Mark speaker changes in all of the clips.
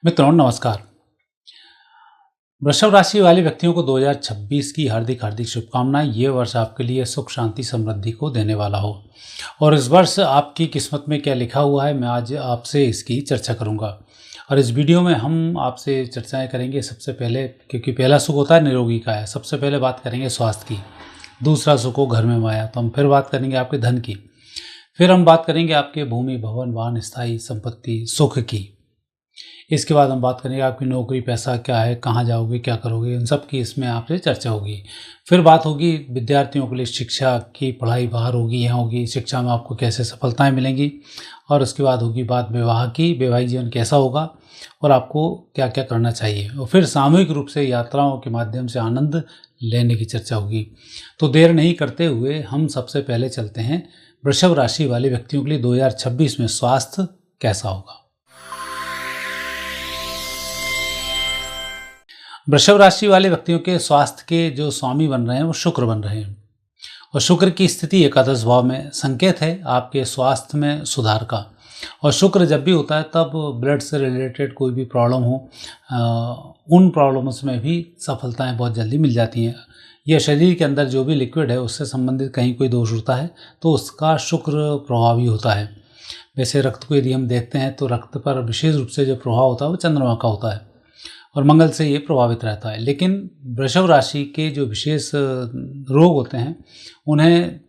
Speaker 1: मित्रों नमस्कार। वृषभ राशि वाले व्यक्तियों को 2026 की हार्दिक हार्दिक शुभकामनाएं। ये वर्ष आपके लिए सुख शांति समृद्धि को देने वाला हो और इस वर्ष आपकी किस्मत में क्या लिखा हुआ है मैं आज आपसे इसकी चर्चा करूंगा। और इस वीडियो में हम आपसे चर्चाएं करेंगे। सबसे पहले, क्योंकि पहला सुख होता है निरोगी का है, सबसे पहले बात करेंगे स्वास्थ्य की। दूसरा सुख हो घर में माया, तो हम फिर बात करेंगे आपके धन की। फिर हम बात करेंगे आपके भूमि भवन वाहन स्थायी संपत्ति सुख की। इसके बाद हम बात करेंगे आपकी नौकरी पैसा क्या है, कहाँ जाओगे, क्या करोगे, इन सब की इसमें आपसे चर्चा होगी। फिर बात होगी विद्यार्थियों के लिए शिक्षा की, पढ़ाई बाहर होगी यहाँ होगी, शिक्षा में आपको कैसे सफलताएं मिलेंगी। और उसके बाद होगी बात विवाह की, वैवाहिक जीवन कैसा होगा और आपको क्या क्या करना चाहिए। और फिर सामूहिक रूप से यात्राओं के माध्यम से आनंद लेने की चर्चा होगी। तो देर नहीं करते हुए हम सबसे पहले चलते हैं वृषभ राशि वाले व्यक्तियों के लिए 2026 में स्वास्थ्य कैसा होगा। वृषभ राशि वाले व्यक्तियों के स्वास्थ्य के जो स्वामी बन रहे हैं वो शुक्र बन रहे हैं और शुक्र की स्थिति एकादश भाव में संकेत है आपके स्वास्थ्य में सुधार का। और शुक्र जब भी होता है तब ब्लड से रिलेटेड कोई भी प्रॉब्लम हो, उन प्रॉब्लम्स में भी सफलताएं बहुत जल्दी मिल जाती हैं। यह शरीर के अंदर जो भी लिक्विड है उससे संबंधित कहीं कोई दोष होता है तो उसका शुक्र प्रभावी होता है। वैसे रक्त को यदि हम देखते हैं तो रक्त पर विशेष रूप से जो प्रभाव होता है वो चंद्रमा का होता है और मंगल से ये प्रभावित रहता है। लेकिन वृषभ राशि के जो विशेष रोग होते हैं उन्हें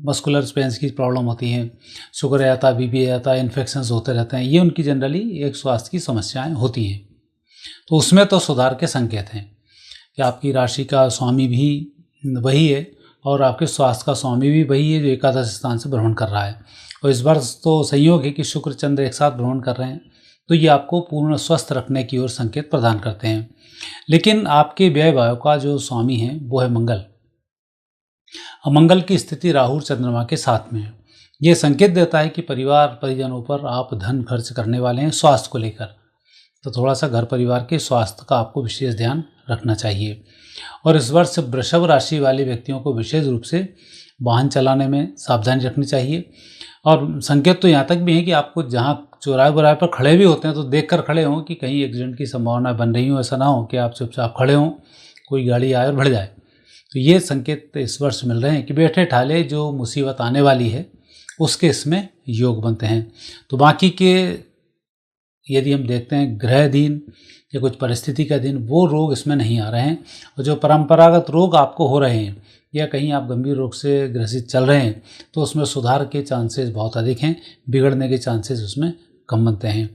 Speaker 1: मस्कुलर स्पेंस की प्रॉब्लम होती है, शुगर आ जाता है, बीपी आ जाता है, इन्फेक्शंस होते रहते हैं। ये उनकी जनरली एक स्वास्थ्य की समस्याएं होती हैं। तो उसमें तो सुधार के संकेत हैं कि आपकी राशि का स्वामी भी वही है और आपके स्वास्थ्य का स्वामी भी वही है जो एकादश स्थान से भ्रमण कर रहा है। और इस वर्ष तो संयोग है कि शुक्र चंद्र एक साथ भ्रमण कर रहे हैं तो ये आपको पूर्ण स्वस्थ रखने की ओर संकेत प्रदान करते हैं। लेकिन आपके व्यय भाव का जो स्वामी है वो है मंगल। मंगल की स्थिति राहु चंद्रमा के साथ में है। ये संकेत देता है कि परिवार परिजनों पर आप धन खर्च करने वाले हैं स्वास्थ्य को लेकर। तो थोड़ा सा घर परिवार के स्वास्थ्य का आपको विशेष ध्यान रखना चाहिए। और इस वर्ष वृषभ राशि वाले व्यक्तियों को विशेष रूप से वाहन चलाने में सावधानी रखनी चाहिए। और संकेत तो यहाँ तक भी है कि आपको जहाँ चौराहे बुराहे पर खड़े भी होते हैं तो देखकर खड़े हों कि कहीं एक्सीडेंट की संभावना बन रही हो। ऐसा ना हो कि आप चुपचाप खड़े हों, कोई गाड़ी आए और बढ़ जाए। तो ये संकेत इस वर्ष मिल रहे हैं कि बैठे ठाले जो मुसीबत आने वाली है उसके इसमें योग बनते हैं। तो बाकी के यदि हम देखते हैं ग्रहधीन या कुछ परिस्थिति का दिन, वो रोग इसमें नहीं आ रहे हैं। और जो परंपरागत रोग आपको हो रहे हैं या कहीं आप गंभीर रोग से ग्रसित चल रहे हैं तो उसमें सुधार के चांसेस बहुत अधिक हैं, बिगड़ने के चांसेस उसमें कम बनते हैं।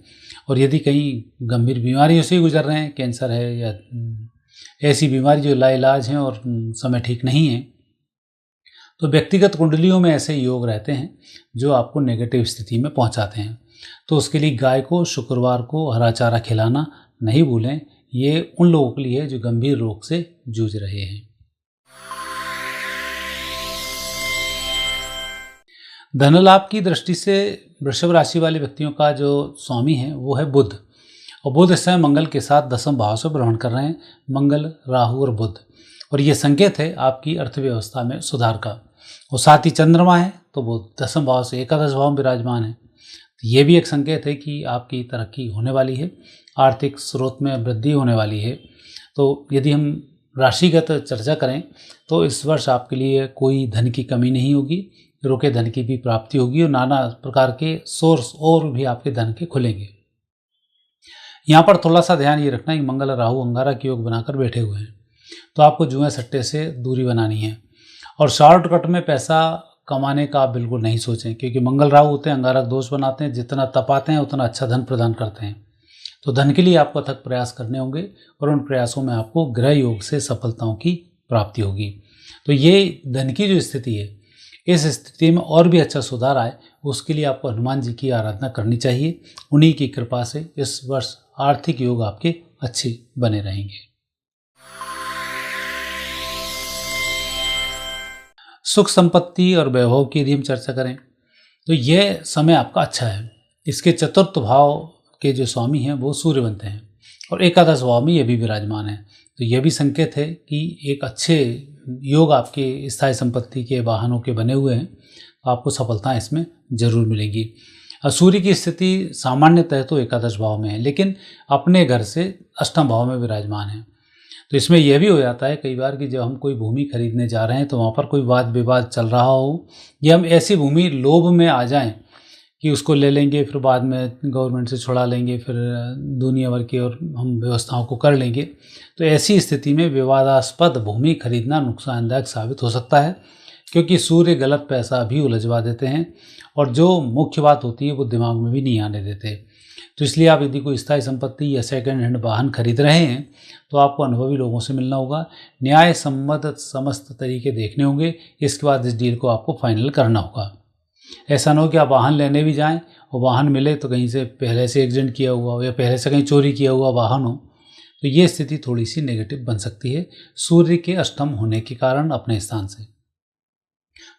Speaker 1: और यदि कहीं गंभीर बीमारियों से गुजर रहे हैं, कैंसर है या ऐसी बीमारी जो लाइलाज हैं और समय ठीक नहीं है, तो व्यक्तिगत कुंडलियों में ऐसे योग रहते हैं जो आपको नेगेटिव स्थिति में पहुंचाते हैं। तो उसके लिए गाय को शुक्रवार को हरा चारा खिलाना नहीं भूलें। ये उन लोगों के लिए है जो गंभीर रोग से जूझ रहे हैं। धन लाभ की दृष्टि से वृषभ राशि वाले व्यक्तियों का जो स्वामी है वो है बुध। और बुध इस समय मंगल के साथ दसम भाव से भ्रमण कर रहे हैं, मंगल राहु और बुध। और ये संकेत है आपकी अर्थव्यवस्था में सुधार का। और साथ ही चंद्रमा है तो वो दसम भाव से एकादश भाव में विराजमान है। ये भी एक संकेत है कि आपकी तरक्की होने वाली है, आर्थिक स्रोत में वृद्धि होने वाली है। तो यदि हम राशिगत चर्चा करें तो इस वर्ष आपके लिए कोई धन की कमी नहीं होगी, रोके धन की भी प्राप्ति होगी और नाना प्रकार के सोर्स और भी आपके धन के खुलेंगे। यहाँ पर थोड़ा सा ध्यान ये रखना है कि मंगल राहु अंगारक के योग बनाकर बैठे हुए हैं तो आपको जुए सट्टे से दूरी बनानी है। और शॉर्टकट में पैसा कमाने का आप बिल्कुल नहीं सोचें, क्योंकि मंगल राहु होते हैं अंगारक दोष बनाते हैं, जितना तपाते हैं उतना अच्छा धन प्रदान करते हैं। तो धन के लिए आपको अथक प्रयास करने होंगे और उन प्रयासों में आपको ग्रह योग से सफलताओं की प्राप्ति होगी। तो ये धन की जो स्थिति है, इस स्थिति में और भी अच्छा सुधार आए उसके लिए आपको हनुमान जी की आराधना करनी चाहिए। उन्हीं की कृपा से इस वर्ष आर्थिक योग आपके अच्छे बने रहेंगे। सुख संपत्ति और वैभव की यदि हम चर्चा करें तो यह समय आपका अच्छा है। इसके चतुर्थ भाव के जो स्वामी हैं वो सूर्य बनते हैं और एकादश भाव में ये भी विराजमान है। तो यह भी संकेत है कि एक अच्छे योग आपके स्थायी संपत्ति के वाहनों के बने हुए हैं, तो आपको सफलता इसमें जरूर मिलेगी। सूर्य की स्थिति सामान्यतः तो एकादश भाव में है, लेकिन अपने घर से अष्टम भाव में विराजमान है। तो इसमें यह भी हो जाता है कई बार कि जब हम कोई भूमि खरीदने जा रहे हैं तो वहाँ पर कोई वाद विवाद चल रहा हो, या हम ऐसी भूमि लोभ में आ जाएं कि उसको ले लेंगे, फिर बाद में गवर्नमेंट से छुड़ा लेंगे, फिर दुनिया भर की और हम व्यवस्थाओं को कर लेंगे। तो ऐसी स्थिति में विवादास्पद भूमि खरीदना नुकसानदायक साबित हो सकता है, क्योंकि सूर्य गलत पैसा भी उलझवा देते हैं और जो मुख्य बात होती है वो दिमाग में भी नहीं आने देते। तो इसलिए आप यदि कोई स्थायी संपत्ति या सेकंड हैंड वाहन खरीद रहे हैं तो आपको अनुभवी लोगों से मिलना होगा, न्याय सम्मत समस्त तरीके देखने होंगे, इसके बाद इस डील को आपको फाइनल करना होगा। ऐसा ना हो कि आप वाहन लेने भी जाएं और वाहन मिले तो कहीं से पहले से एक्सीडेंट किया हुआ हो या पहले से कहीं चोरी किया हुआ वाहन हो, तो ये स्थिति थोड़ी सी नेगेटिव बन सकती है सूर्य के अष्टम होने के कारण अपने स्थान से।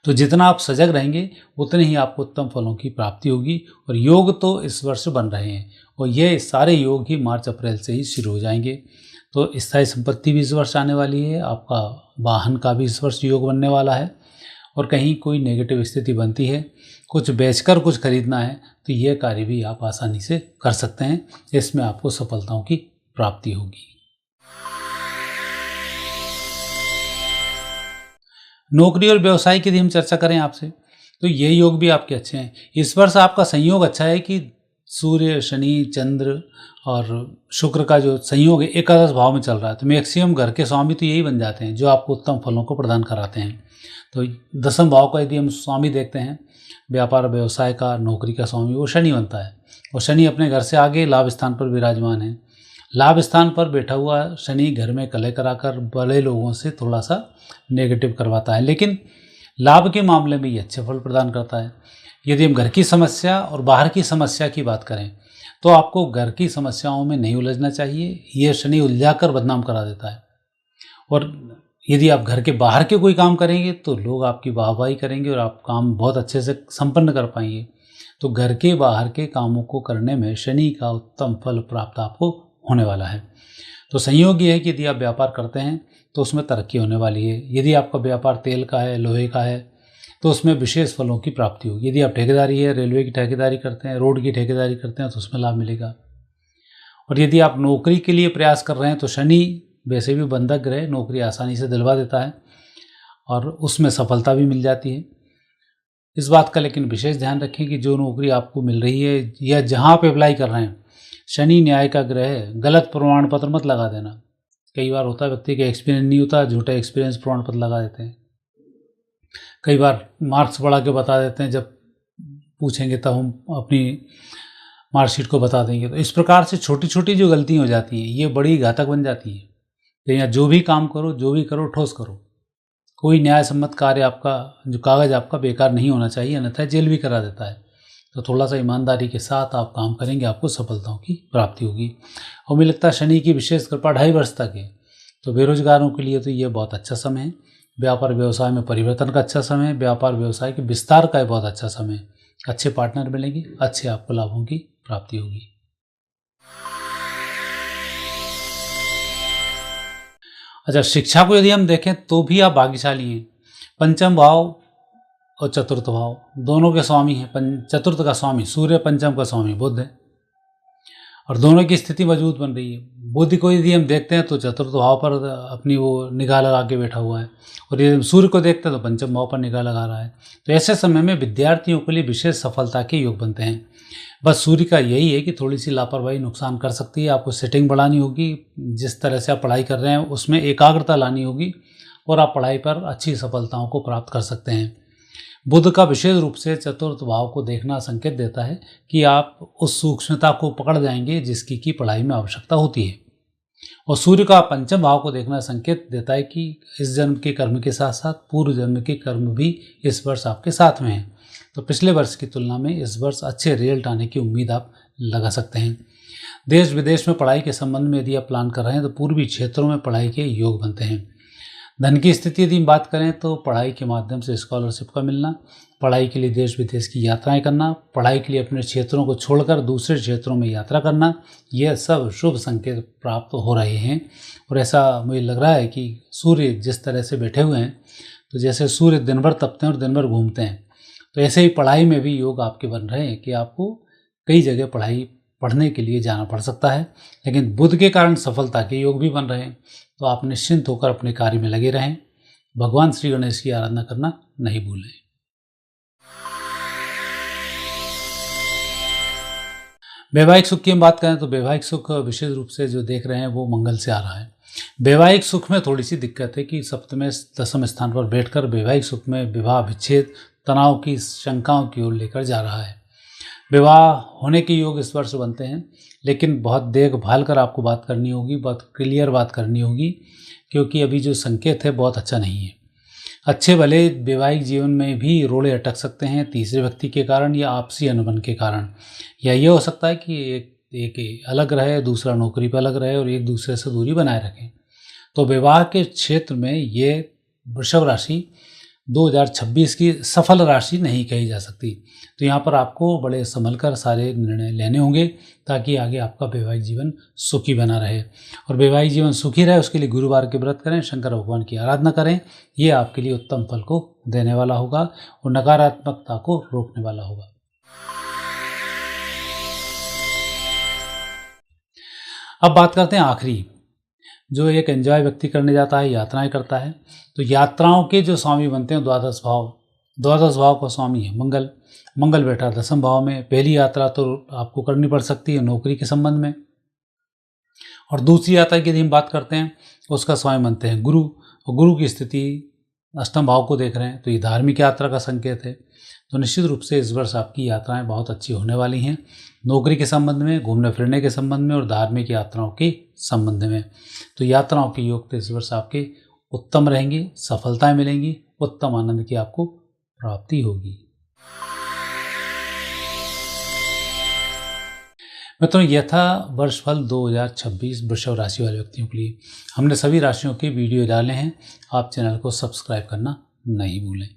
Speaker 1: तो जितना आप सजग रहेंगे उतने ही आपको उत्तम फलों की प्राप्ति होगी। और योग तो इस वर्ष बन रहे हैं और ये सारे योग ही मार्च अप्रैल से ही शुरू हो जाएंगे। तो स्थायी संपत्ति भी इस वर्ष आने वाली है, आपका वाहन का भी इस वर्ष योग बनने वाला है। और कहीं कोई नेगेटिव स्थिति बनती है, कुछ बेचकर कुछ खरीदना है, तो ये कार्य भी आप आसानी से कर सकते हैं। इसमें आपको सफलताओं की प्राप्ति होगी। नौकरी और व्यवसाय की यदि हम चर्चा करें आपसे, तो ये योग भी आपके अच्छे हैं। इस वर्ष आपका संयोग अच्छा है कि सूर्य, शनि, चंद्र और शुक्र का जो संयोग है एकादश भाव में चल रहा है। तो मैक्सिमम घर के स्वामी तो यही बन जाते हैं जो आपको उत्तम फलों को प्रदान कराते हैं। तो दसम भाव का यदि हम स्वामी देखते हैं, व्यापार व्यवसाय का, नौकरी का स्वामी वो शनि बनता है। और शनि अपने घर से आगे लाभ स्थान पर विराजमान है। लाभ स्थान पर बैठा हुआ शनि घर में कलह कराकर बड़े लोगों से थोड़ा सा नेगेटिव करवाता है, लेकिन लाभ के मामले में ये अच्छे फल प्रदान करता है। यदि हम घर की समस्या और बाहर की समस्या की बात करें तो आपको घर की समस्याओं में नहीं उलझना चाहिए, ये शनि उलझाकर बदनाम करा देता है। और यदि आप घर के बाहर के कोई काम करेंगे तो लोग आपकी वाहवाही करेंगे और आप काम बहुत अच्छे से संपन्न कर पाएंगे। तो घर के बाहर के कामों को करने में शनि का उत्तम फल प्राप्त आपको होने वाला है। तो संयोग ये है कि यदि आप व्यापार करते हैं तो उसमें तरक्की होने वाली है। यदि आपका व्यापार तेल का है, लोहे का है, तो उसमें विशेष फलों की प्राप्ति होगी। यदि आप ठेकेदारी है, रेलवे की ठेकेदारी करते हैं, रोड की ठेकेदारी करते हैं, तो उसमें लाभ मिलेगा। और यदि आप नौकरी के लिए प्रयास कर रहे हैं तो शनि वैसे भी बंधक ग्रह नौकरी आसानी से दिलवा देता है और उसमें सफलता भी मिल जाती है। इस बात का लेकिन विशेष ध्यान रखें कि जो नौकरी आपको मिल रही है या जहाँ आप अप्लाई कर रहे हैं, शनि न्याय का ग्रह है, गलत प्रमाण पत्र मत लगा देना। कई बार होता है व्यक्ति का एक्सपीरियंस नहीं होता, झूठा एक्सपीरियंस प्रमाण पत्र लगा देते हैं। कई बार मार्क्स बढ़ा के बता देते हैं, जब पूछेंगे तब हम अपनी मार्कशीट को बता देंगे। तो इस प्रकार से छोटी छोटी जो गलतियाँ हो जाती हैं ये बड़ी घातक बन जाती हैं। तो यहाँ जो भी काम करो, जो भी करो, ठोस करो। कोई न्याय सम्मत कार्य आपका, जो कागज़ आपका बेकार नहीं होना चाहिए, अन्यथा जेल भी करा देता है। तो थोड़ा सा ईमानदारी के साथ आप काम करेंगे, आपको सफलताओं की प्राप्ति होगी। और मुझे लगता है शनि की विशेष कृपा 2.5 वर्ष तक है। तो बेरोजगारों के लिए तो ये बहुत अच्छा समय है। व्यापार व्यवसाय में परिवर्तन का अच्छा समय है। व्यापार व्यवसाय के विस्तार का बहुत अच्छा समय है। अच्छे पार्टनर मिलेंगे, अच्छे आपको लाभों की प्राप्ति होगी। अच्छा, शिक्षा को यदि हम देखें तो भी आप भाग्यशाली हैं। पंचम भाव और चतुर्थ भाव दोनों के स्वामी हैं। चतुर्थ का स्वामी सूर्य, पंचम का स्वामी बुध है और दोनों की स्थिति मजबूत बन रही है। बुध को यदि हम देखते हैं तो चतुर्थ भाव पर अपनी वो निगाह लगा के बैठा हुआ है और यदि हम सूर्य को देखते हैं तो पंचम भाव पर निगाह लगा रहा है। तो ऐसे समय में विद्यार्थियों के लिए विशेष सफलता के योग बनते हैं। बस सूर्य का यही है कि थोड़ी सी लापरवाही नुकसान कर सकती है। आपको सेटिंग बढ़ानी होगी, जिस तरह से आप पढ़ाई कर रहे हैं उसमें एकाग्रता लानी होगी और आप पढ़ाई पर अच्छी सफलताओं को प्राप्त कर सकते हैं। बुध का विशेष रूप से चतुर्थ भाव को देखना संकेत देता है कि आप उस सूक्ष्मता को पकड़ जाएंगे जिसकी की पढ़ाई में आवश्यकता होती है। और सूर्य का पंचम भाव को देखना संकेत देता है कि इस जन्म के कर्म के साथ साथ पूर्व जन्म के कर्म भी इस वर्ष आपके साथ में हैं। तो पिछले वर्ष की तुलना में इस वर्ष अच्छे रिजल्ट आने की उम्मीद आप लगा सकते हैं। देश विदेश में पढ़ाई के संबंध में यदि आप प्लान कर रहे हैं तो पूर्वी क्षेत्रों में पढ़ाई के योग बनते हैं। धन की स्थिति यदि हम बात करें तो पढ़ाई के माध्यम से स्कॉलरशिप का मिलना, पढ़ाई के लिए देश विदेश की यात्राएं करना, पढ़ाई के लिए अपने क्षेत्रों को छोड़कर दूसरे क्षेत्रों में यात्रा करना, यह सब शुभ संकेत प्राप्त हो रहे हैं। और ऐसा मुझे लग रहा है कि सूर्य जिस तरह से बैठे हुए हैं, तो जैसे सूर्य दिन भर तपते हैं और दिन भर घूमते हैं, तो ऐसे ही पढ़ाई में भी योग आपके बन रहे हैं कि आपको कई जगह पढ़ने के लिए जाना पड़ सकता है, लेकिन बुध के कारण सफलता के योग भी बन रहे हैं। तो आप निश्चिंत होकर अपने कार्य में लगे रहें। भगवान श्री गणेश की आराधना करना नहीं भूलें। वैवाहिक सुख की हम बात करें तो वैवाहिक सुख विशेष रूप से जो देख रहे हैं वो मंगल से आ रहा है। वैवाहिक सुख में थोड़ी सी दिक्कत है कि सप्तम दसम स्थान पर बैठकर वैवाहिक सुख में विवाह विच्छेद तनाव की शंकाओं की ओर लेकर जा रहा है। विवाह होने के योग इस वर्ष बनते हैं, लेकिन बहुत देखभाल कर आपको बात करनी होगी, बहुत क्लियर बात करनी होगी, क्योंकि अभी जो संकेत है बहुत अच्छा नहीं है। अच्छे भले वैवाहिक जीवन में भी रोड़े अटक सकते हैं तीसरे व्यक्ति के कारण या आपसी अनबन के कारण, या ये हो सकता है कि एक अलग रहे, दूसरा नौकरी पर अलग रहे और एक दूसरे से दूरी बनाए रखें। तो विवाह के क्षेत्र में ये वृषभ राशि 2026 की सफल राशि नहीं कही जा सकती। तो यहाँ पर आपको बड़े संभल कर सारे निर्णय लेने होंगे ताकि आगे आपका वैवाहिक जीवन सुखी बना रहे। और वैवाहिक जीवन सुखी रहे उसके लिए गुरुवार के व्रत करें, शंकर भगवान की आराधना करें। ये आपके लिए उत्तम फल को देने वाला होगा और नकारात्मकता को रोकने वाला होगा। अब बात करते हैं आखिरी, जो एक एंजॉय व्यक्ति करने जाता है, यात्राएं करता है। तो यात्राओं के जो स्वामी बनते हैं द्वादश भाव का स्वामी है मंगल बैठा 10वें भाव में। पहली यात्रा तो आपको करनी पड़ सकती है नौकरी के संबंध में, और दूसरी यात्रा की यदि हम बात करते हैं उसका स्वामी बनते हैं गुरु, और गुरु की स्थिति 8वें भाव को देख रहे हैं, तो ये धार्मिक यात्रा का संकेत है। तो निश्चित रूप से इस वर्ष आपकी यात्राएं बहुत अच्छी होने वाली हैं, नौकरी के संबंध में, घूमने फिरने के संबंध में और धार्मिक यात्राओं के संबंध में। तो यात्राओं के योग तो इस वर्ष आपके उत्तम रहेंगे, सफलताएं मिलेंगी, उत्तम आनंद की आपको प्राप्ति होगी। मित्रों, यह था वर्षफल 2026 वृषभ राशि वाले व्यक्तियों के लिए। हमने सभी राशियों के वीडियो डाले हैं, आप चैनल को सब्सक्राइब करना नहीं भूलें।